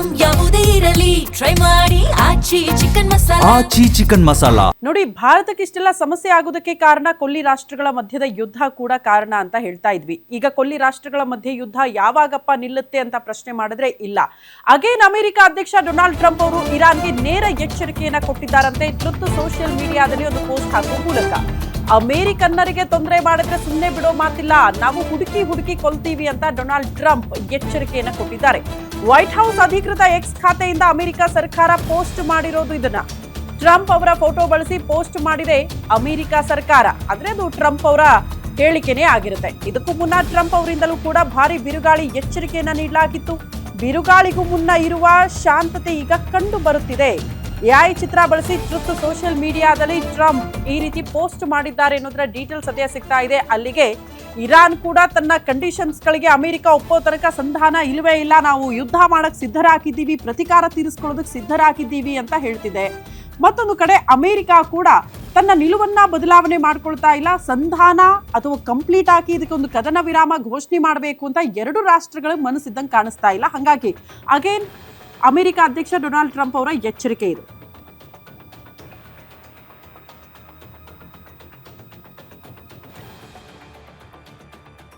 Item ಯಾವುದೇ ಇರಲಿ try ಮಾಡಿ ಆಚಿ ಚಿಕನ್ ಮಸಾಲಾ. ನೋಡಿ, ಭಾರತಕ್ಕೆ ಇಷ್ಟೆಲ್ಲ ಸಮಸ್ಯೆ ಆಗೋದಕ್ಕೆ ಕಾರಣ ಕೊಲ್ಲಿ ರಾಷ್ಟ್ರಗಳ ಮಧ್ಯದ ಯುದ್ಧ ಕೂಡ ಕಾರಣ ಅಂತ ಹೇಳ್ತಾ ಇದ್ವಿ. ಈಗ ಕೊಲ್ಲಿ ರಾಷ್ಟ್ರಗಳ ಮಧ್ಯೆ ಯುದ್ಧ ಯಾವಾಗಪ್ಪ ನಿಲ್ಲುತ್ತೆ ಅಂತ ಪ್ರಶ್ನೆ ಮಾಡಿದ್ರೆ ಇಲ್ಲ. ಅಗೇನ್ ಅಮೆರಿಕ ಅಧ್ಯಕ್ಷ ಡೊನಾಲ್ಡ್ ಟ್ರಂಪ್ ಅವರು ಇರಾನ್ಗೆ ನೇರ ಎಚ್ಚರಿಕೆಯನ್ನ ಕೊಟ್ಟಿದ್ದಾರಂತೆ. ಟ್ರುತ್ ಸೋಷಿಯಲ್ ಮೀಡಿಯಾದಲ್ಲಿ ಒಂದು ಪೋಸ್ಟ್ ಹಾಕುವ ಮೂಲಕ ಅಮೆರಿಕನ್ನರಿಗೆ ತೊಂದರೆ ಮಾಡಿದ್ರೆ ಸುಮ್ಮನೆ ಬಿಡೋ ಮಾತಿಲ್ಲ, ನಾವು ಹುಡುಕಿ ಕೊಲ್ತೀವಿ ಅಂತ ಡೊನಾಲ್ಡ್ ಟ್ರಂಪ್ ಎಚ್ಚರಿಕೆಯನ್ನ ಕೊಟ್ಟಿದ್ದಾರೆ. ವೈಟ್ ಹೌಸ್ ಅಧಿಕೃತ ಎಕ್ಸ್ ಖಾತೆಯಿಂದ ಅಮೆರಿಕ ಸರ್ಕಾರ ಪೋಸ್ಟ್ ಮಾಡಿರೋದು. ಇದನ್ನ ಟ್ರಂಪ್ ಅವರ ಫೋಟೋ ಬಳಸಿ ಪೋಸ್ಟ್ ಮಾಡಿದೆ ಅಮೆರಿಕ ಸರ್ಕಾರ. ಅಂದ್ರೆ ಅದು ಟ್ರಂಪ್ ಅವರ ಹೇಳಿಕೆನೇ ಆಗಿರುತ್ತೆ. ಇದಕ್ಕೂ ಮುನ್ನ ಟ್ರಂಪ್ ಅವರಿಂದಲೂ ಕೂಡ ಭಾರಿ ಬಿರುಗಾಳಿ ಎಚ್ಚರಿಕೆಯನ್ನ ನೀಡಲಾಗಿತ್ತು. ಬಿರುಗಾಳಿಗೂ ಮುನ್ನ ಇರುವ ಶಾಂತತೆ ಈಗ ಕಂಡು ಬರುತ್ತಿದೆ. AI ಚಿತ್ರ ಬಳಸಿ ಟ್ರುತ್ ಸೋಷಿಯಲ್ ಮೀಡಿಯಾದಲ್ಲಿ ಟ್ರಂಪ್ ಈ ರೀತಿ ಪೋಸ್ಟ್ ಮಾಡಿದ್ದಾರೆ ಅನ್ನೋದರ ಡೀಟೇಲ್ಸ್ ಸದ್ಯ ಸಿಗ್ತಾ ಇದೆ. ಅಲ್ಲಿಗೆ ಇರಾನ್ ಕೂಡ ತನ್ನ ಕಂಡೀಷನ್ಸ್ಗಳಿಗೆ ಅಮೆರಿಕ ಒಪ್ಪೋ ತನಕ ಸಂಧಾನ ಇಲ್ಲವೇ ಇಲ್ಲ, ನಾವು ಯುದ್ಧ ಮಾಡಕ್ ಸಿದ್ಧರಾಗಿದ್ದೀವಿ, ಪ್ರತಿಕಾರ ತೀರಿಸ್ಕೊಳ್ಳೋದಕ್ಕೆ ಸಿದ್ಧರಾಗಿದ್ದೀವಿ ಅಂತ ಹೇಳ್ತಿದೆ. ಮತ್ತೊಂದು ಕಡೆ ಅಮೆರಿಕ ಕೂಡ ತನ್ನ ನಿಲುವನ್ನ ಬದಲಾವಣೆ ಮಾಡ್ಕೊಳ್ತಾ ಇಲ್ಲ. ಸಂಧಾನ ಅಥವಾ ಕಂಪ್ಲೀಟ್ ಆಗಿ ಇದಕ್ಕೊಂದು ಕದನ ವಿರಾಮ ಘೋಷಣೆ ಮಾಡಬೇಕು ಅಂತ ಎರಡು ರಾಷ್ಟ್ರಗಳು ಮನಸ್ಸಿದ್ದಂಗೆ ಕಾಣಿಸ್ತಾ ಇಲ್ಲ. ಹಾಗಾಗಿ ಅಗೇನ್ ಅಮೆರಿಕ ಅಧ್ಯಕ್ಷ ಡೊನಾಲ್ಡ್ ಟ್ರಂಪ್ ಅವರ ಎಚ್ಚರಿಕೆ ಇದು.